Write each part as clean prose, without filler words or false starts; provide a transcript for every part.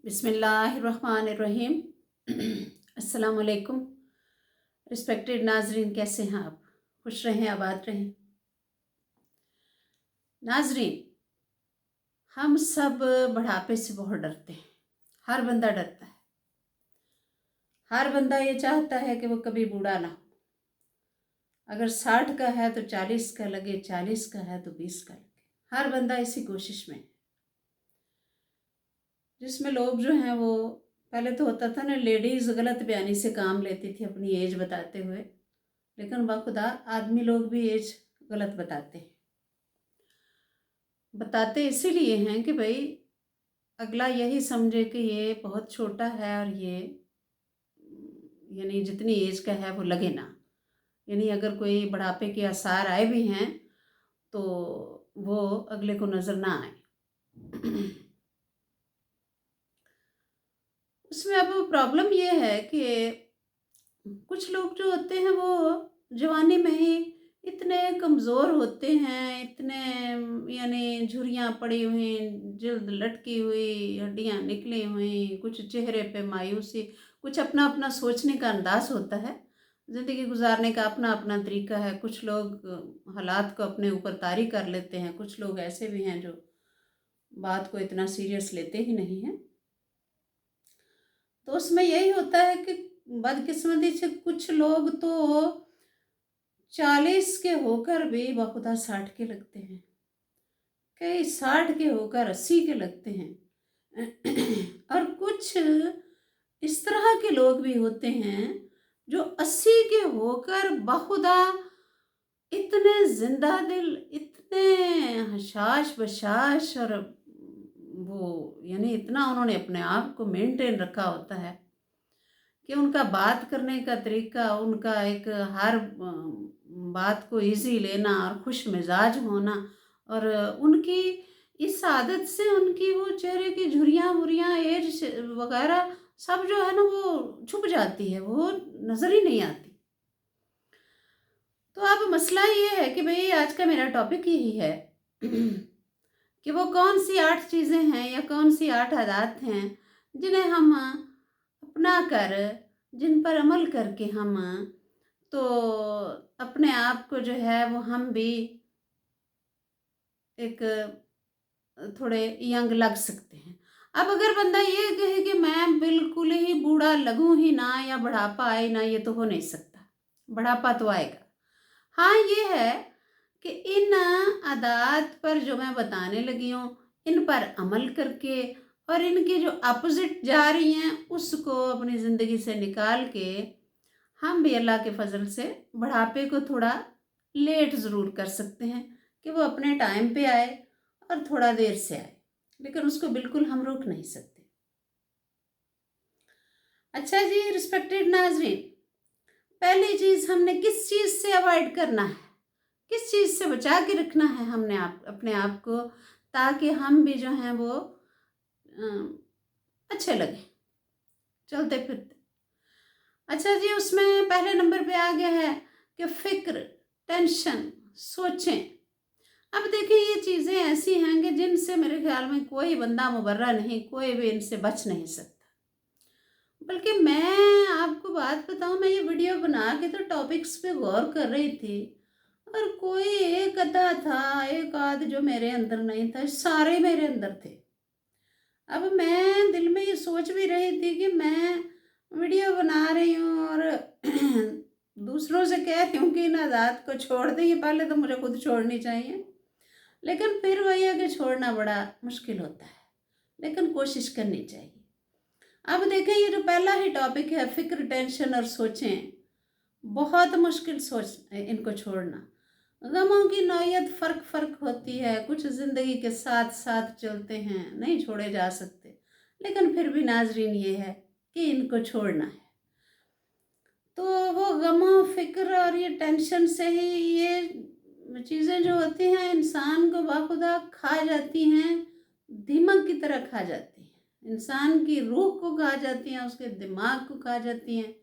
बिस्मिल्लाहिर्रहमानिर्रहीम। अस्सलाम वालेकुम। रिस्पेक्टेड नाजरीन, कैसे हैं आप? खुश रहें, आबाद रहें। नाजरीन, हम सब बुढ़ापे से बहुत डरते हैं। हर बंदा डरता है। हर बंदा ये चाहता है कि वो कभी बूढ़ा ना हो। अगर 60 का है तो 40 का लगे, 40 का है तो 20 का लगे। हर बंदा इसी कोशिश में है। जिसमें लोग जो हैं वो, पहले तो होता था ना, लेडीज़ गलत बयानी से काम लेती थी अपनी एज बताते हुए, लेकिन बाखुदा आदमी लोग भी एज गलत बताते इसीलिए हैं कि भाई अगला यही समझे कि ये बहुत छोटा है और ये यानी जितनी एज का है वो लगे ना। यानी अगर कोई बुढ़ापे के आसार आए भी हैं तो वो अगले को नज़र ना आए। उसमें अब प्रॉब्लम ये है कि कुछ लोग जो होते हैं वो जवानी में ही इतने कमज़ोर होते हैं, इतने यानी झुर्रियाँ पड़ी हुई, जल्द लटकी हुई, हड्डियाँ निकली हुई, कुछ चेहरे पे मायूसी, कुछ अपना अपना सोचने का अंदाज़ होता है। ज़िंदगी गुजारने का अपना अपना तरीका है। कुछ लोग हालात को अपने ऊपर तारी कर लेते हैं, कुछ लोग ऐसे भी हैं जो बात को इतना सीरियस लेते ही नहीं हैं। तो उसमें यही होता है कि बदकिस्मती से कुछ लोग तो 40 के होकर भी बखुदा 60 के लगते हैं, कई 60 के होकर 80 के लगते हैं। और कुछ इस तरह के लोग भी होते हैं जो 80 के होकर बखुदा इतने जिंदा दिल, इतने हशाश बशाश, और वो यानी इतना उन्होंने अपने आप को मेंटेन रखा होता है कि उनका बात करने का तरीका, उनका एक हर बात को इजी लेना और खुश मिजाज होना, और उनकी इस आदत से उनकी वो चेहरे की झुर्रियाँ वुर्रियाँ, एज वगैरह सब जो है ना वो छुप जाती है, वो नज़र ही नहीं आती। तो अब मसला ये है कि भाई आज का मेरा टॉपिक यही है कि वो कौन सी 8 चीज़ें हैं या कौन सी 8 आदत हैं जिन्हें हम अपना कर, जिन पर अमल करके हम तो अपने आप को जो है वो हम भी एक थोड़े यंग लग सकते हैं। अब अगर बंदा ये कहे कि मैं बिल्कुल ही बूढ़ा लगूं ही ना या बुढ़ापा आए ना, ये तो हो नहीं सकता। बुढ़ापा तो आएगा। हाँ, ये है कि इन आदात पर जो मैं बताने लगी हूँ, इन पर अमल करके और इनकी जो अपोजिट जा रही हैं उसको अपनी ज़िंदगी से निकाल के हम भी अल्लाह के फजल से बुढ़ापे को थोड़ा लेट ज़रूर कर सकते हैं कि वो अपने टाइम पे आए और थोड़ा देर से आए, लेकिन उसको बिल्कुल हम रोक नहीं सकते। अच्छा जी, रिस्पेक्टेड नाजरीन, पहली चीज़ हमने किस चीज़ से अवॉइड करना है, किस चीज़ से बचा के रखना है हमने अपने आप को, ताकि हम भी जो हैं वो अच्छे लगे चलते फिरते। अच्छा जी, उसमें पहले नंबर पे आ गया है कि फिक्र, टेंशन, सोचें। अब देखिए ये चीज़ें ऐसी हैं कि जिनसे मेरे ख्याल में कोई बंदा मुबर्रा नहीं, कोई भी इनसे बच नहीं सकता। बल्कि मैं आपको बात बताऊं, मैं ये वीडियो बना के तो टॉपिक्स पे गौर कर रही थी और कोई एक अदा था, एक आध जो मेरे अंदर नहीं था, सारे मेरे अंदर थे। अब मैं दिल में ये सोच भी रही थी कि मैं वीडियो बना रही हूँ और दूसरों से कह रही हूँ कि इन आदत को छोड़ दें, ये पहले तो मुझे खुद छोड़नी चाहिए, लेकिन फिर वही है कि छोड़ना बड़ा मुश्किल होता है, लेकिन कोशिश करनी चाहिए। अब देखें, ये जो पहला ही टॉपिक है फिक्र, टेंशन और सोचें, बहुत मुश्किल सोच इनको छोड़ना। गमों की नौयत फ़र्क फ़र्क होती है, कुछ ज़िंदगी के साथ साथ चलते हैं, नहीं छोड़े जा सकते, लेकिन फिर भी नाजरीन ये है कि इनको छोड़ना है। तो वो गमों, फिक्र और ये टेंशन से ही ये चीज़ें जो होती हैं इंसान को बाखुदा खा जाती हैं, दीमक की तरह खा जाती हैं, इंसान की रूह को खा जाती हैं, उसके दिमाग को खा जाती हैं,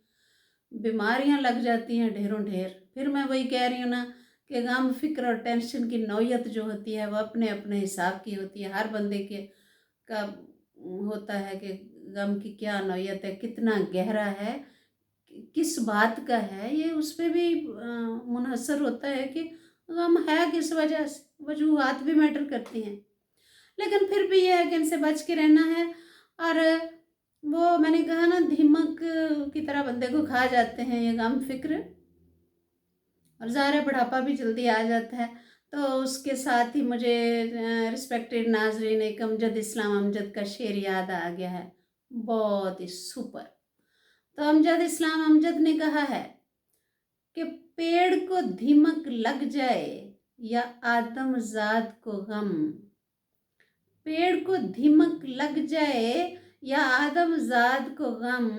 बीमारियां लग जाती हैं ढेरों ढेर। फिर मैं वही कह रही हूँ ना कि गम, फिक्र और टेंशन की नौयत जो होती है वो अपने अपने हिसाब की होती है। हर बंदे के का होता है कि गम की क्या नौयत है, कितना गहरा है, किस बात का है, ये उस पे भी मुनहसर होता है कि गम है किस वजह से। वजूहात भी मैटर करती हैं, लेकिन फिर भी ये है कि इनसे बच के रहना है। और वो मैंने कहा ना, दीमक की तरह बंदे को खा जाते हैं ये गम फिक्र, और ज़ाहिर है बुढ़ापा भी जल्दी आ जाता है। तो उसके साथ ही मुझे रिस्पेक्टेड नाजरीन एक अमजद इस्लाम अमजद का शेर याद आ गया है, बहुत ही सुपर। तो अमजद इस्लाम अमजद ने कहा है कि पेड़ को दीमक लग जाए या आदमजाद को गम, पेड़ को दीमक लग जाए या आदमजाद को गम,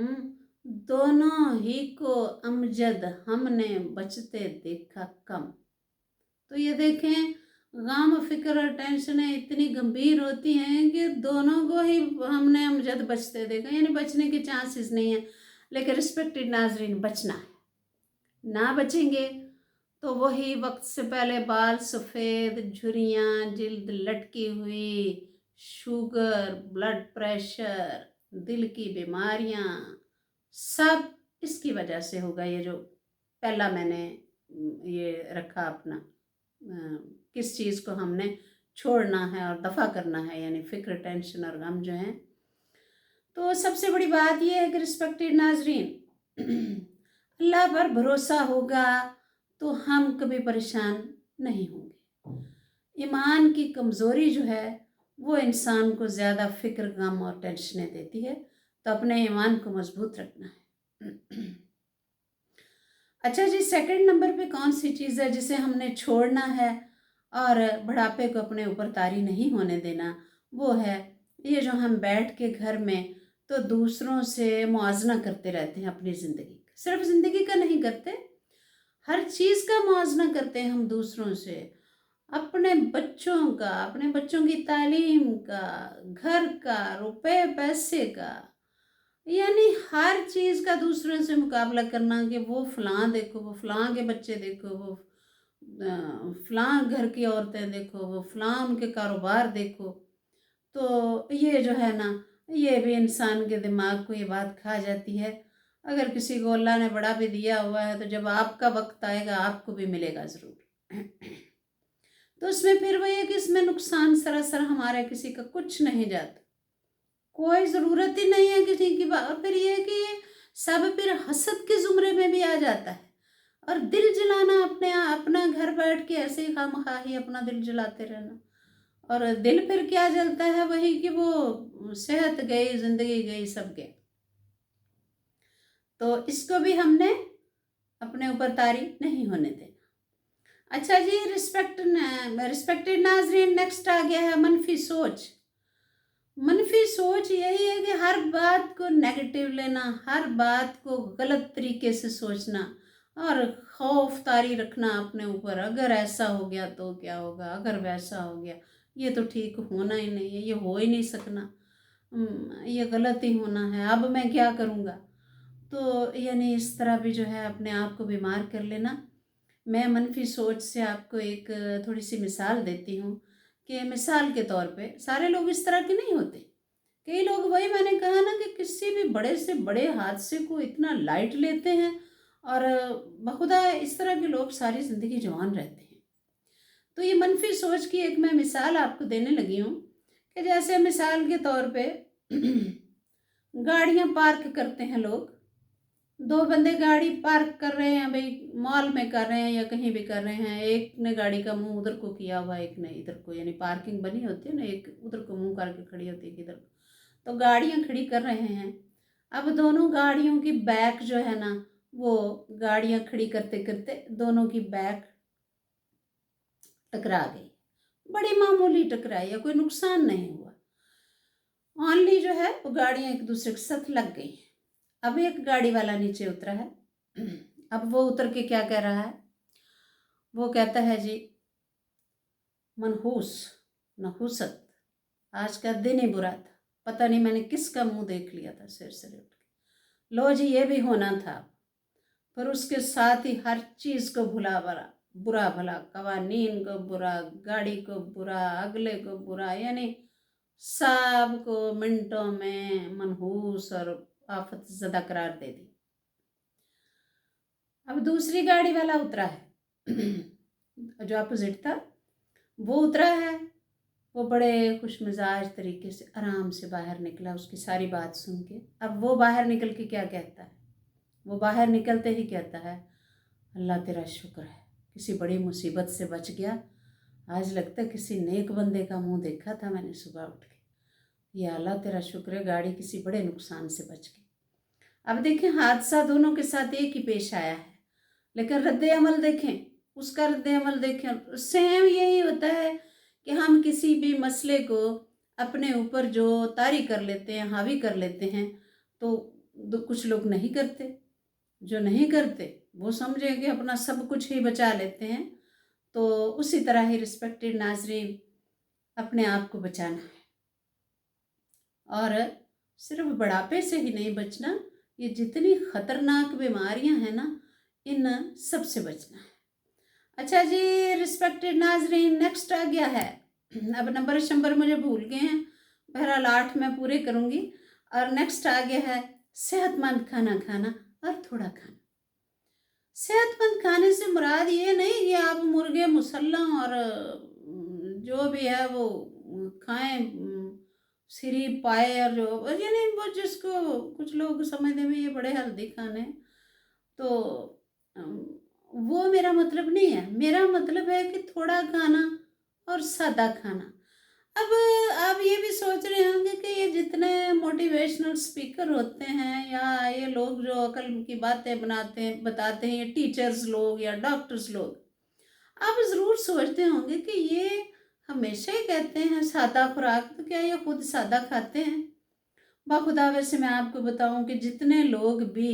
दोनों ही को अमजद हमने बचते देखा कम। तो ये देखें, गम फिक्र और टेंशनें इतनी गंभीर होती हैं कि दोनों को ही हमने अमजद बचते देखा, यानी बचने के चांसेस नहीं है। लेकिन रिस्पेक्टेड नाजरीन, बचना है, ना बचेंगे तो वही वक्त से पहले बाल सफ़ेद, झुर्रियाँ, जिल्द लटकी हुई, शुगर, ब्लड प्रेशर, दिल की बीमारियाँ, सब इसकी वजह से होगा। ये जो पहला मैंने ये रखा अपना, किस चीज़ को हमने छोड़ना है और दफ़ा करना है, यानी फ़िक्र, टेंशन और गम जो हैं। तो सबसे बड़ी बात यह है कि रिस्पेक्टेड नाजरीन, अल्लाह पर भरोसा होगा तो हम कभी परेशान नहीं होंगे। ईमान की कमज़ोरी जो है वो इंसान को ज़्यादा फ़िक्र, गम और टेंशनें देती है, तो अपने ईमान को मजबूत रखना है। अच्छा जी, सेकंड नंबर पे कौन सी चीज़ है जिसे हमने छोड़ना है और बुढ़ापे को अपने ऊपर तारी नहीं होने देना? वो है ये जो हम बैठ के घर में तो दूसरों से मुआवजा करते रहते हैं अपनी ज़िंदगी का। सिर्फ ज़िंदगी का नहीं करते, हर चीज़ का मुआवजा करते हैं हम दूसरों से, अपने बच्चों का, अपने बच्चों की तालीम का, घर का, रुपए पैसे का, यानी हर चीज़ का दूसरों से मुकाबला करना कि वो फलां देखो, वो फलां के बच्चे देखो, वो फलां घर की औरतें देखो, वो फलां उनके कारोबार देखो। तो ये जो है ना, ये भी इंसान के दिमाग को ये बात खा जाती है। अगर किसी को अल्लाह ने बड़ा भी दिया हुआ है तो जब आपका वक्त आएगा आपको भी मिलेगा ज़रूर। तो उसमें फिर वही है कि इसमें नुकसान सरासर हमारे किसी का कुछ नहीं जाता, कोई ज़रूरत ही नहीं है किसी की बात। फिर ये है कि ये सब फिर हसद के ज़ुमरे में भी आ जाता है, और दिल जलाना, अपना घर बैठ के ऐसे ही खामखा ही अपना दिल जलाते रहना, और दिल फिर क्या जलता है, वही कि वो सेहत गई, ज़िंदगी गई, सब गया। तो इसको भी हमने अपने ऊपर तारी नहीं होने देना। अच्छा जी, रिस्पेक्टेड नाजरीन, नेक्स्ट आ गया है मनफी सोच। मनफी सोच यही है कि हर बात को नेगेटिव लेना, हर बात को गलत तरीके से सोचना और खौफ तारी रखना अपने ऊपर। अगर ऐसा हो गया तो क्या होगा, अगर वैसा हो गया, ये तो ठीक होना ही नहीं है, ये हो ही नहीं सकना, ये गलत ही होना है, अब मैं क्या करूँगा। तो यानी इस तरह भी जो है अपने आप को बीमार कर लेना। मैं मनफी सोच से आपको एक थोड़ी सी मिसाल देती हूँ कि मिसाल के तौर पे सारे लोग इस तरह के नहीं होते। कई लोग, वही मैंने कहा ना, कि किसी भी बड़े से बड़े हादसे को इतना लाइट लेते हैं, और बखुदा इस तरह के लोग सारी ज़िंदगी जवान रहते हैं। तो ये मनफी सोच की एक मैं मिसाल आपको देने लगी हूँ कि जैसे मिसाल के तौर पे गाड़ियाँ पार्क करते हैं लोग, दो बंदे गाड़ी पार्क कर रहे हैं, भाई मॉल में कर रहे हैं या कहीं भी कर रहे हैं, एक ने गाड़ी का मुंह उधर को किया हुआ, एक ने इधर को, यानी पार्किंग बनी होती है ना, एक उधर को मुंह करके खड़ी होती है इधर को, तो गाड़ियां खड़ी कर रहे हैं। अब दोनों गाड़ियों की बैक जो है ना, वो गाड़ियां खड़ी करते करते दोनों की बैक टकरा गई, बड़ी मामूली टकराई या कोई नुकसान नहीं हुआ, ओनली जो है वो गाड़ियां एक दूसरे के साथ लग गई। अब एक गाड़ी वाला नीचे उतरा है। अब वो उतर के क्या कह रहा है, वो कहता है जी, मनहूस, नहूसत, आज का दिन ही बुरा था, पता नहीं मैंने किसका मुंह देख लिया था सिर से उठ के, लो जी ये भी होना था। पर उसके साथ ही हर चीज़ को बुरा भला, कवानीन को बुरा, गाड़ी को बुरा, अगले को बुरा, यानी सब को मिनटों में मनहूस और आफत ज़दा करार दे दी। अब दूसरी गाड़ी वाला उतरा है जो अपोजिट था वो उतरा है। वो बड़े खुश मिजाज तरीके से आराम से बाहर निकला उसकी सारी बात सुन के। अब वो बाहर निकल के क्या कहता है, वो बाहर निकलते ही कहता है, अल्लाह तेरा शुक्र है, किसी बड़ी मुसीबत से बच गया। आज लगता है किसी नेक बंदे का मुंह देखा था मैंने सुबह उठ के। या अल्लाह तेरा शुक्र है, गाड़ी किसी बड़े नुकसान से बच गई। अब देखें, हादसा दोनों के साथ एक ही पेश आया है, लेकिन रद्द अमल देखें, उसका रद्द अमल देखें। सेम यही होता है कि हम किसी भी मसले को अपने ऊपर जो तारी कर लेते हैं, हावी कर लेते हैं, तो कुछ लोग नहीं करते। जो नहीं करते वो समझें कि अपना सब कुछ ही बचा लेते हैं। तो उसी तरह ही रिस्पेक्टेड नाजरीन, अपने आप को बचाना है और सिर्फ बुढ़ापे से ही नहीं बचना, ये जितनी ख़तरनाक बीमारियां हैं ना, इन सब से बचना है। अच्छा जी रिस्पेक्टेड नाजरीन, नेक्स्ट आ गया है। अब नंबर मुझे भूल गए हैं, बहरहाल 8 मैं पूरे करूँगी। और नेक्स्ट आ गया है सेहतमंद खाना खाना और थोड़ा खाना। सेहतमंद खाने से मुराद ये नहीं कि आप मुर्गे मुसल्लम और जो भी है वो खाएं, सिरी पाए और जो यानी वो जिसको कुछ लोग समझते हैं ये बड़े हेल्दी खाने, तो वो मेरा मतलब नहीं है। मेरा मतलब है कि थोड़ा खाना और सादा खाना। अब आप ये भी सोच रहे होंगे कि ये जितने मोटिवेशनल स्पीकर होते हैं या ये लोग जो अकल की बातें बताते हैं, ये टीचर्स लोग या डॉक्टर्स लोग, आप ज़रूर सोचते होंगे कि ये हमेशा ही कहते हैं सादा खुराक, तो क्या ये खुद सादा खाते हैं? बाखुदा वैसे मैं आपको बताऊं कि जितने लोग भी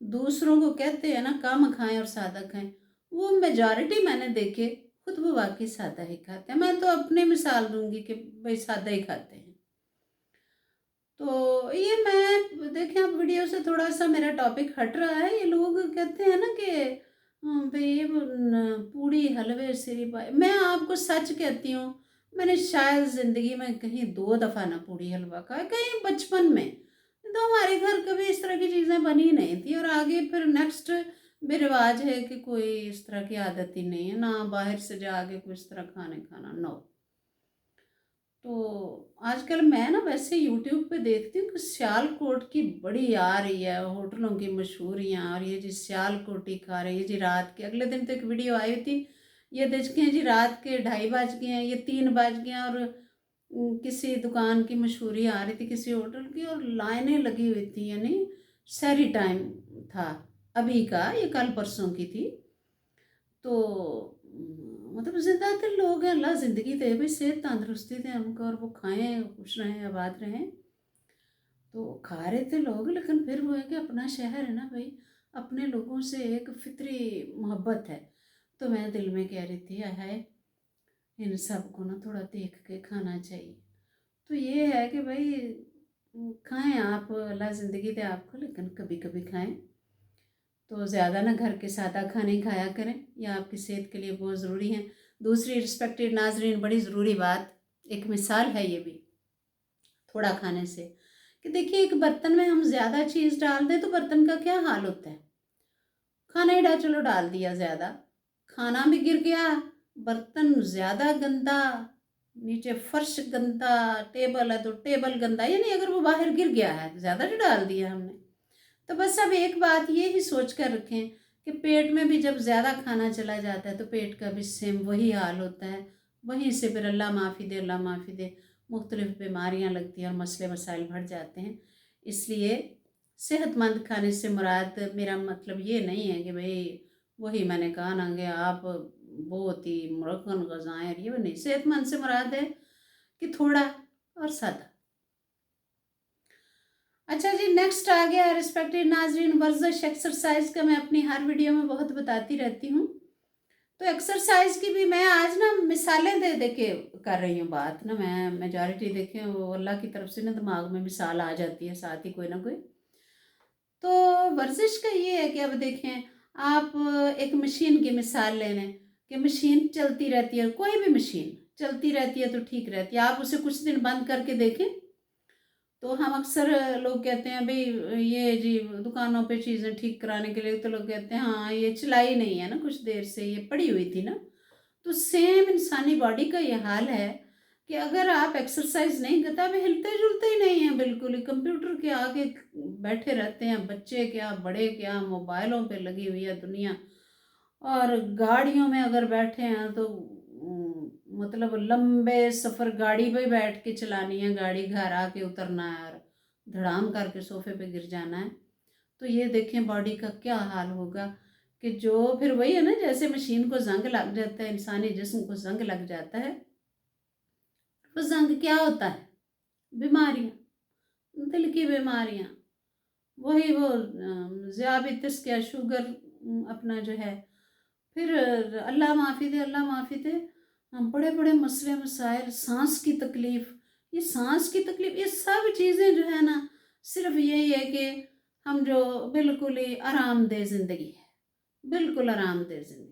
दूसरों को कहते हैं ना कम खाएं और सादा खाएं, वो मेजॉरिटी मैंने देखे खुद वो वाकई सादा ही खाते हैं। मैं तो अपनी मिसाल दूंगी कि भाई सादा ही खाते हैं। तो ये मैं देखें, आप वीडियो से थोड़ा सा मेरा टॉपिक हट रहा है। ये लोग कहते हैं ना कि भाई ये पूड़ी हलवे सिरी पाए। मैं आपको सच कहती हूँ, मैंने शायद ज़िंदगी में कहीं 2 दफ़ा ना पूड़ी हलवा खाया, कहीं बचपन में। तो हमारे घर कभी इस तरह की चीज़ें बनी नहीं थी और आगे फिर नेक्स्ट भी रिवाज है कि कोई इस तरह की आदत ही नहीं है, ना बाहर से जाके कोई इस तरह खाने खाना, नो। तो आजकल मैं ना वैसे यूट्यूब पे देखती हूँ कि सियालकोट की बड़ी आ रही है होटलों की मशहूरियाँ, और ये जी सियालकोटी खा रहे हैं जी। रात के अगले दिन तो एक वीडियो आई थी, ये देखें जी रात के 2:30 बज गए हैं, ये 3 बज गए हैं, और किसी दुकान की मशहूरी आ रही थी किसी होटल की, और लाइनें लगी हुई थी। यानी शहरी टाइम था अभी का, ये कल परसों की थी। तो मतलब ज़्यादातर लोग हैं, अल्लाह ज़िंदगी दे भाई, सेहत तंदुरुस्ती दे हमको, और वो खाएं, खुश रहें, आबाद रहें। तो खा रहे थे लोग, लेकिन फिर वो है कि अपना शहर है ना भाई, अपने लोगों से एक फितरी मोहब्बत है। तो मैं दिल में कह रही थी हाय, इन सब को ना थोड़ा देख के खाना चाहिए। तो ये है कि भाई खाएं आप, अल्लाह ज़िंदगी दे आपको, लेकिन कभी कभी खाएं। तो ज़्यादा ना घर के सादा खाने ही खाया करें, यह आपकी सेहत के लिए बहुत ज़रूरी है। दूसरी रिस्पेक्टेड नाजरीन, बड़ी ज़रूरी बात, एक मिसाल है ये भी थोड़ा खाने से, कि देखिए एक बर्तन में हम ज़्यादा चीज़ डाल दें तो बर्तन का क्या हाल होता है। खाना ही चलो डाल दिया ज़्यादा, खाना भी गिर गया, बर्तन ज़्यादा गंदा, नीचे फर्श गंदा, टेबल है तो टेबल गंदा, यानी अगर वो बाहर गिर गया है ज़्यादा जो डाल दिया हमने। तो बस अब एक बात ये ही सोच कर रखें कि पेट में भी जब ज़्यादा खाना चला जाता है तो पेट का भी सेम वही हाल होता है। वहीं से फिर अल्लाह माफ़ी दे, अल्लाह माफ़ी दे, मुख्तलिफ़ बीमारियां लगती हैं और मसले मसाइल बढ़ जाते हैं। इसलिए सेहतमंद खाने से मुराद, मेरा मतलब ये नहीं है कि भाई वही मैंने कहा ना कि आप बहुत ही मुरक्कन ग़ज़ाएँ, और ये नहीं। सेहतमंद से मुराद है कि थोड़ा और सादा। अच्छा जी नेक्स्ट आ गया है रिस्पेक्टेड नाजरीन, वर्जिश एक्सरसाइज का मैं अपनी हर वीडियो में बहुत बताती रहती हूँ। तो एक्सरसाइज की भी मैं आज ना मिसालें दे दे के कर रही हूँ बात ना। मैं मेजॉरिटी देखें वो अल्लाह की तरफ से ना दिमाग में मिसाल आ जाती है साथ ही कोई ना कोई। तो वर्जिश का ये है कि अब देखें आप एक मशीन की मिसाल ले लें कि मशीन चलती रहती है, कोई भी मशीन, चलती रहती है तो ठीक रहती है। आप उसे कुछ दिन बंद करके देखें तो हम अक्सर लोग कहते हैं भाई ये जी दुकानों पे चीज़ें ठीक कराने के लिए, तो लोग कहते हैं हाँ ये चलाई नहीं है ना, कुछ देर से ये पड़ी हुई थी ना। तो सेम इंसानी बॉडी का ये हाल है कि अगर आप एक्सरसाइज नहीं करते, आप हिलते जुलते ही नहीं हैं बिल्कुल ही, कंप्यूटर के आगे बैठे रहते हैं, बच्चे क्या बड़े क्या, मोबाइलों पे लगी हुई है दुनिया। और गाड़ियों में अगर बैठे हैं तो मतलब लंबे सफ़र गाड़ी पे बैठ के चलानी है, गाड़ी घर आके उतरना है और धड़ाम करके सोफे पे गिर जाना है। तो ये देखें बॉडी का क्या हाल होगा कि जो फिर वही है ना, जैसे मशीन को जंग लग जाता है, इंसानी जिस्म को जंग लग जाता है। वो जंग क्या होता है? बीमारियाँ, दिल की बीमारियाँ, वही वो ज़ियाबितिस क्या, शुगर, अपना जो है, फिर अल्लाह माफ़ी दे, अल्लाह माफ़ी दे, बड़े बड़े मसले मसाइल, सांस की तकलीफ़, ये सांस की तकलीफ़, ये सब चीज़ें जो है ना, सिर्फ यही है कि हम जो बिल्कुल ही आरामदेह ज़िंदगी है, बिल्कुल आरामदेह ज़िंदगी।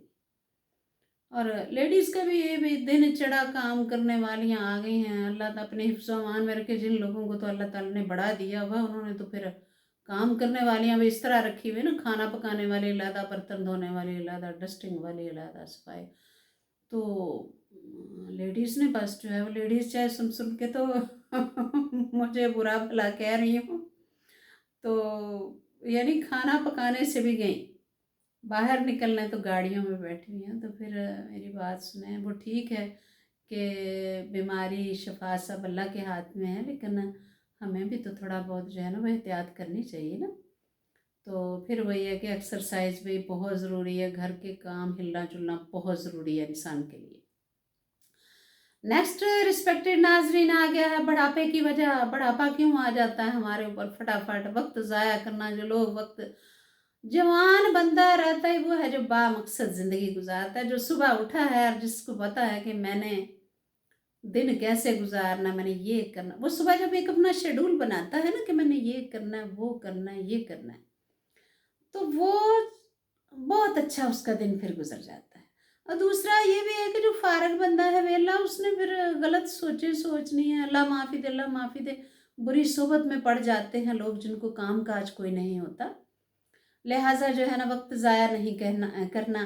और लेडीज़ का भी ये भी दिन चढ़ा काम करने वालियाँ आ गई हैं। अल्लाह ताला अपने हिफ्ज़ व अमान में रखे, जिन लोगों को तो अल्लाह ताला ने बढ़ा दिया हुआ, उन्होंने तो फिर काम करने वालियाँ भी इस तरह रखी हुई ना, खाना पकाने वाली अलग, बर्तन धोने वाली अलग, डस्टिंग वाली अलग, सफाई। तो लेडीज़ ने बस जो है वो, लेडीज़ चाहे सुन सुन के तो मुझे बुरा भला कह रही हूँ, तो यानी खाना पकाने से भी गई, बाहर निकलना है तो गाड़ियों में बैठी हुई हैं। तो फिर मेरी बात सुने, वो ठीक है कि बीमारी शफा सब अल्लाह के हाथ में है, लेकिन हमें भी तो थोड़ा बहुत जो है ना वो एहतियात करनी चाहिए ना। तो फिर वही है कि एक्सरसाइज भी बहुत ज़रूरी है, घर के काम हिलना जुलना बहुत ज़रूरी है इंसान के लिए। नेक्स्ट रिस्पेक्टेड नाजरीन, आ गया है बुढ़ापे की वजह। बुढ़ापा क्यों आ जाता है हमारे ऊपर फटाफट? वक्त ज़ाया करना, जो लोग वक्त, जवान बंदा रहता है वो है जो बामकसद ज़िंदगी गुजारता है, जो सुबह उठा है और जिसको पता है कि मैंने दिन कैसे गुजारना, मैंने ये करना। वो सुबह जब एक अपना शेड्यूल बनाता है ना कि मैंने ये करना है, वो करना है, ये करना है, तो वो बहुत अच्छा उसका दिन फिर गुजर जाता है। और दूसरा ये भी है कि जो फारग बंदा है वेला, उसने फिर गलत सोचे सोचनी है, अल्लाह माफ़ी दे, अल्लाह माफ़ी दे, बुरी सोबत में पड़ जाते हैं लोग जिनको काम काज कोई नहीं होता। लिहाजा जो है ना वक्त ज़ाया नहीं करना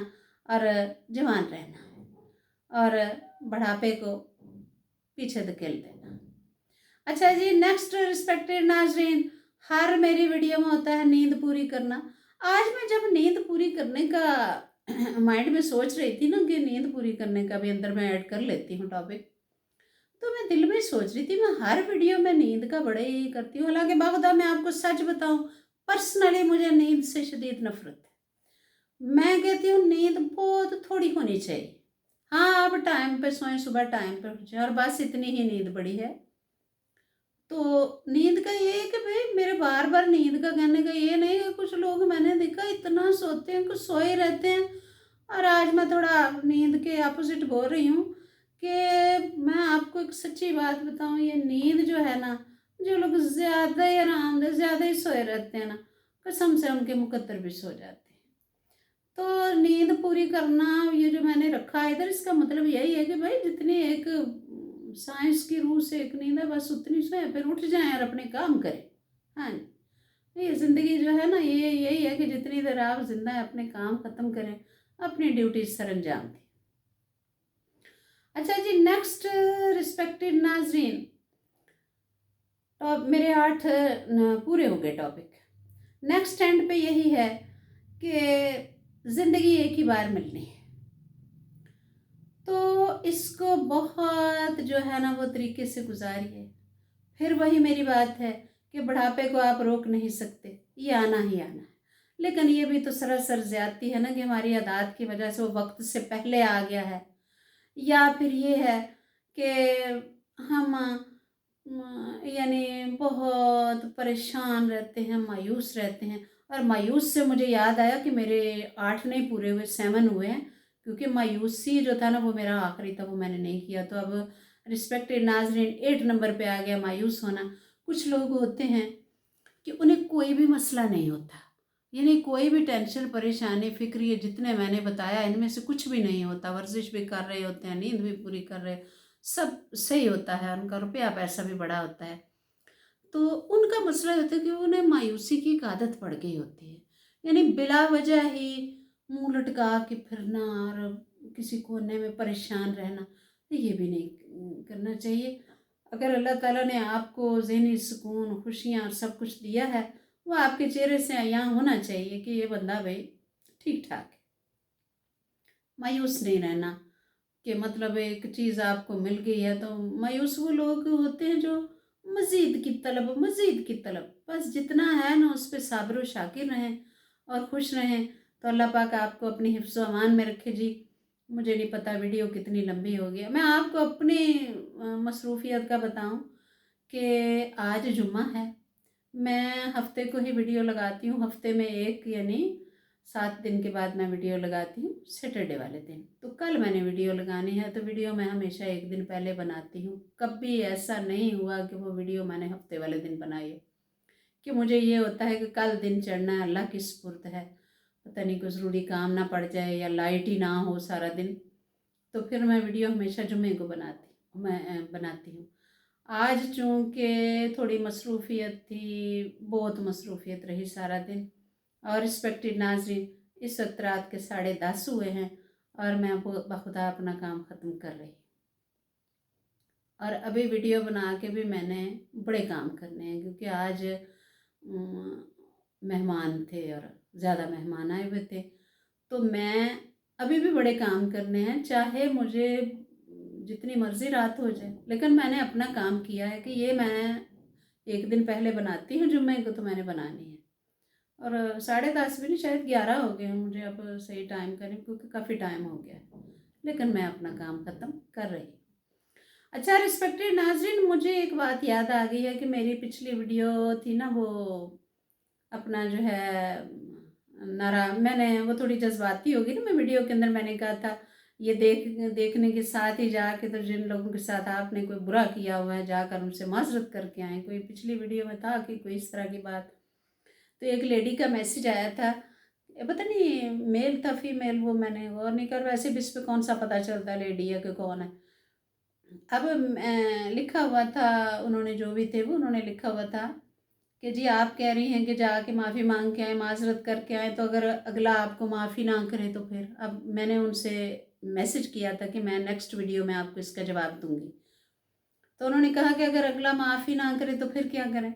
और जवान रहना और बुढ़ापे को पीछे धकेल देना। अच्छा जी, नेक्स्ट रिस्पेक्टेड नाजरीन, हर मेरी वीडियो में होता है नींद पूरी करना। आज मैं जब नींद पूरी करने का माइंड में सोच रही थी ना कि नींद पूरी करने का भी अंदर मैं ऐड कर लेती हूँ टॉपिक, तो मैं दिल में सोच रही थी मैं हर वीडियो में नींद का बड़ा ही करती हूँ। हालांकि बाखुदा मैं आपको सच बताऊँ, पर्सनली मुझे नींद से शदीद नफरत है। मैं कहती हूँ नींद बहुत थोड़ी होनी चाहिए। हाँ, आप टाइम पे सोएं, सुबह टाइम पे उठ जाएं, और बस इतनी ही नींद बड़ी है। तो नींद का ये है कि भाई मेरे बार बार नींद का कहने का ये नहीं है, कुछ लोग मैंने देखा इतना सोते हैं, कुछ सोए रहते हैं। और आज मैं थोड़ा नींद के अपोजिट बोल रही हूँ कि मैं आपको एक सच्ची बात बताऊँ, ये नींद जो है ना, जो लोग ज़्यादा ही आरामदेह ज़्यादा ही सोए रहते हैं ना, कसम से उनके मुकद्दर भी सो जाते हैं। तो नींद पूरी करना ये जो मैंने रखा है इधर, इसका मतलब यही है कि भाई जितनी एक साइंस की रूह से एक नींद है, बस उतनी सोए, फिर उठ जाएं और अपने काम करें। हाँ जी, ये ज़िंदगी जो है ना, ये यही है कि जितनी देर आप जिंदा है अपने काम ख़त्म करें, अपनी ड्यूटी सर अंजाम दें। अच्छा जी, नेक्स्ट रिस्पेक्टेड नाजरीन, तो मेरे 8 पूरे हो गए टॉपिक। नेक्स्ट एंड पे यही है कि ज़िंदगी एक ही बार मिलनी है, तो इसको बहुत जो है ना वो तरीके से गुजारिए। फिर वही मेरी बात है कि बुढ़ापे को आप रोक नहीं सकते, ये आना ही आना है। लेकिन ये भी तो सरासर ज़्यादती है ना कि हमारी आदत की वजह से वो वक्त से पहले आ गया है, या फिर ये है कि हम यानी बहुत परेशान रहते हैं, मायूस रहते हैं। और मायूस से मुझे याद आया कि मेरे 8 नहीं पूरे हुए, 7 हुए हैं, क्योंकि मायूसी जो था ना वो मेरा आखिरी था, वो मैंने नहीं किया। तो अब रिस्पेक्टेड नाजरीन 8 नंबर पे आ गया मायूस होना। कुछ लोग होते हैं कि उन्हें कोई भी मसला नहीं होता, यानी कोई भी टेंशन परेशानी फिक्र, ये जितने मैंने बताया इनमें से कुछ भी नहीं होता, वर्जिश भी कर रहे होते हैं, नींद भी पूरी कर रहे, सब सही होता है, उनका रुपया पैसा भी बड़ा होता है। तो उनका मसला होता है कि उन्हें मायूसी की एक आदत पड़ गई होती है, यानी बिला वजह ही मुंह लटका के फिरना और किसी कोने में परेशान रहना, तो ये भी नहीं करना चाहिए। अगर अल्लाह ताला ने आपको ज़हनी सुकून, खुशियाँ और सब कुछ दिया है, वो आपके चेहरे से यहाँ होना चाहिए कि ये बंदा भाई ठीक ठाक है। मायूस नहीं रहना कि मतलब एक चीज़ आपको मिल गई है तो मायूस वो लोग होते हैं जो मज़ीद की तलब, बस जितना है ना उस पर साबिर व शाकिर रहें और खुश रहें, तो अल्लाह पाक आपको अपनी हिफ्ज़ व अमान में रखे जी। मुझे नहीं पता वीडियो कितनी लंबी हो गई, मैं आपको अपनी मसरूफ़ियत का बताऊं कि आज जुम्मा है, मैं हफ्ते को ही वीडियो लगाती हूँ, हफ्ते में एक यानी 7 दिन के बाद मैं वीडियो लगाती हूँ सैटरडे वाले दिन। तो कल मैंने वीडियो लगानी है, तो वीडियो मैं हमेशा एक दिन पहले बनाती हूँ। कभी ऐसा नहीं हुआ कि वो वीडियो मैंने हफ्ते वाले दिन बनाई है, कि मुझे ये होता है कि कल दिन चढ़ना है, अल्लाह की सुपुर्द है, पता नहीं कोई ज़रूरी काम ना पड़ जाए या लाइट ही ना हो सारा दिन, तो फिर मैं वीडियो हमेशा जुम्मे को बनाती हूँ। आज चूँकि थोड़ी मसरूफ़ियत थी, बहुत मसरूफ़ियत रही सारा दिन, और रिस्पेक्टेड नाज़रीन, इस वक्त रात के 10:30 हुए हैं और मैं बखुदा अपना काम ख़त्म कर रही, और अभी वीडियो बना के भी मैंने बड़े काम करने हैं, क्योंकि आज मेहमान थे और ज़्यादा मेहमान आए हुए थे, तो मैं अभी भी बड़े काम करने हैं, चाहे मुझे जितनी मर्ज़ी रात हो जाए, लेकिन मैंने अपना काम किया है कि ये मैं एक दिन पहले बनाती हूँ जुम्मे को, तो मैंने बनानी है। और 10:30 भी नहीं, शायद 11 हो गए हैं मुझे अब सही टाइम करें, क्योंकि काफ़ी टाइम हो गया है, लेकिन मैं अपना काम ख़त्म कर रही हूँ। अच्छा रिस्पेक्टेड नाज़रीन, मुझे एक बात याद आ गई है कि मेरी पिछली वीडियो थी ना, वो अपना जो है मैंने वो थोड़ी जज्बाती होगी ना, मैं वीडियो के अंदर मैंने कहा था ये देखने के साथ ही जाके तो जिन लोगों के साथ आपने कोई बुरा किया हुआ है जाकर उनसे माजरत करके आए, कोई पिछली वीडियो में था कि कोई इस तरह की बात। तो एक लेडी का मैसेज आया था, पता नहीं मेल था फीमेल, वो मैंने गौर नहीं कर, वैसे भी इस पर कौन सा पता चलता लेडी है कि कौन है। अब लिखा हुआ था, उन्होंने जो भी थे वो उन्होंने लिखा हुआ था कि जी आप कह रही हैं कि जाके माफ़ी मांग के आए, माजरत करके आए, तो अगर अगला आपको माफ़ी ना करे तो फिर। अब मैंने उनसे मैसेज किया था कि मैं नेक्स्ट वीडियो में आपको इसका जवाब दूंगी, तो उन्होंने कहा कि अगर अगला माफ़ी ना करे तो फिर क्या करें।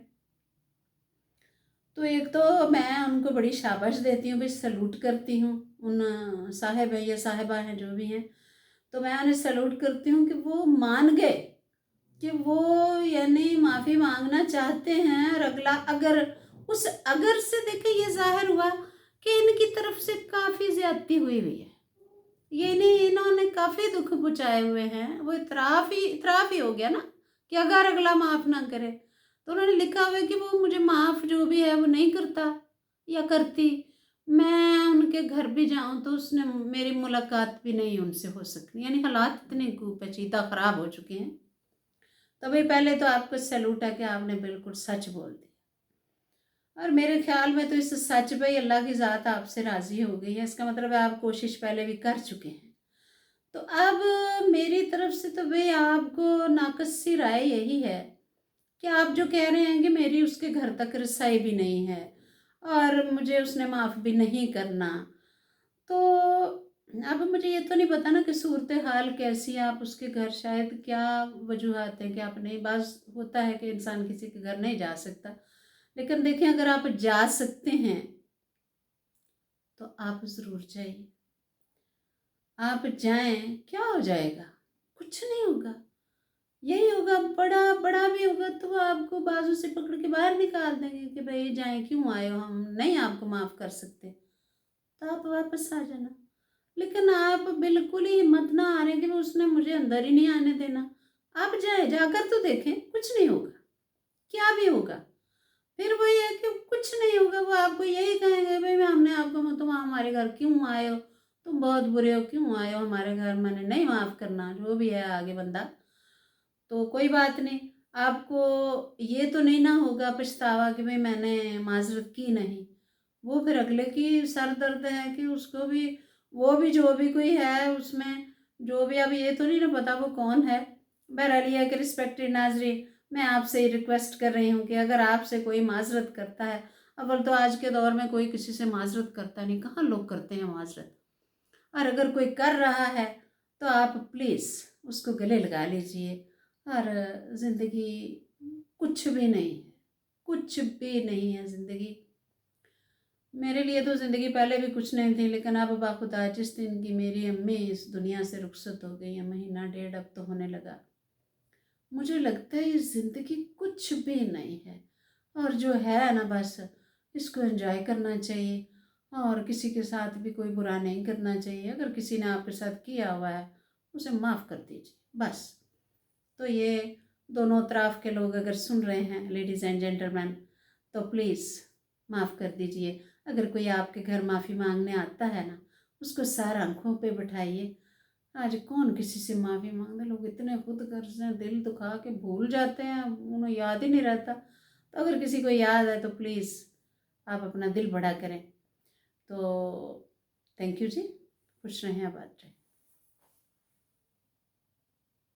तो एक तो मैं उनको बड़ी शाबाश देती हूँ, भाई सैल्यूट करती हूँ उन साहिब या साहिबा हैं जो भी हैं, तो मैं उन्हें सैल्यूट करती हूँ कि वो मान गए कि वो यानी माफ़ी मांगना चाहते हैं, और अगला अगर उस अगर से देखे ये जाहिर हुआ कि इनकी तरफ से काफ़ी ज़्यादती हुई हुई है, ये नहीं इन्होंने काफ़ी दुख पहुँचाए हुए हैं, वो इतराफ़ ही हो गया ना कि अगर अगला माफ़ ना करे, तो उन्होंने लिखा हुआ है कि वो मुझे माफ़ जो भी है वो नहीं करता या करती, मैं उनके घर भी जाऊं तो उसने मेरी मुलाकात भी नहीं उनसे हो सकती, यानी हालात इतने पेचीदा ख़राब हो चुके हैं। तो भाई पहले तो आपको सैल्यूट है कि आपने बिल्कुल सच बोल दिया, और मेरे ख्याल में तो इस सच पे ही अल्लाह की ज़ात आपसे राज़ी हो गई है, इसका मतलब है आप कोशिश पहले भी कर चुके हैं। तो अब मेरी तरफ से तो भाई आपको नाकस सी राय यही है कि आप जो कह रहे हैं कि मेरी उसके घर तक रसाई भी नहीं है और मुझे उसने माफ़ भी नहीं करना, तो अब मुझे ये तो नहीं पता ना कि सूरत हाल कैसी है, आप उसके घर शायद क्या वजूहत हैं कि आप नहीं, बस होता है कि इंसान किसी के घर नहीं जा सकता, लेकिन देखें अगर आप जा सकते हैं तो आप ज़रूर जाइए, आप जाएं, क्या हो जाएगा, कुछ नहीं होगा, यही होगा, बड़ा बड़ा भी होगा तो वो आपको बाजू से पकड़ के बाहर निकाल देंगे कि भाई जाएं, क्यों आए हो, हम नहीं आपको माफ़ कर सकते, तो आप वापस आ जाना। लेकिन आप बिल्कुल ही हिम्मत ना आ रहे कि वो उसने मुझे अंदर ही नहीं आने देना, आप जाए, जाकर तो देखें, कुछ नहीं होगा, क्या भी होगा, फिर वही है कि कुछ नहीं होगा, वो आपको यही कहेंगे भाई मैं हमने आपको, तुम हमारे घर क्यों आए हो, तुम बहुत बुरे हो, क्यों आए हो हमारे घर, मैंने नहीं माफ़ करना, जो भी है आगे बंदा, तो कोई बात नहीं, आपको ये तो नहीं ना होगा पछतावा कि भाई मैंने माजरत की नहीं, वो फिर अगले की सर दर्द है कि उसको भी, वो भी जो भी कोई है उसमें, जो भी, अब ये तो नहीं ना पता वो कौन है, बहरहाल ये है कि रिस्पेक्टेड नाजरीन, मैं आपसे ही रिक्वेस्ट कर रही हूँ कि अगर आपसे कोई माजरत करता है, अव्वल तो आज के दौर में कोई किसी से माजरत करता नहीं, कहाँ लोग करते हैं माजरत, और अगर कोई कर रहा है तो आप प्लीज़ उसको गले लगा लीजिए। और ज़िंदगी कुछ भी नहीं है, कुछ भी नहीं है ज़िंदगी। मेरे लिए तो ज़िंदगी पहले भी कुछ नहीं थी, लेकिन अब बाखुदा जिस दिन की मेरी अम्मी इस दुनिया से रुखसत हो गई है, महीना डेढ़ अब तो होने लगा, मुझे लगता है ये ज़िंदगी कुछ भी नहीं है। और जो है ना, बस इसको एंजॉय करना चाहिए, और किसी के साथ भी कोई बुरा नहीं करना चाहिए। अगर किसी ने आपके साथ किया हुआ है उसे माफ़ कर दीजिए बस। तो ये दोनों तरफ के लोग अगर सुन रहे हैं, लेडीज़ एंड जेंटलमैन, तो प्लीज़ माफ़ कर दीजिए। अगर कोई आपके घर माफ़ी मांगने आता है ना, उसको सर आंखों पे बिठाइए। आज कौन किसी से माफ़ी मांगते, लोग इतने खुद गर्ज हैं, दिल दुखा के भूल जाते हैं, उन्हें याद ही नहीं रहता। तो अगर किसी को याद है तो प्लीज़ आप अपना दिल बड़ा करें। तो थैंक यू जी, खुश रहें, आबाद रहें।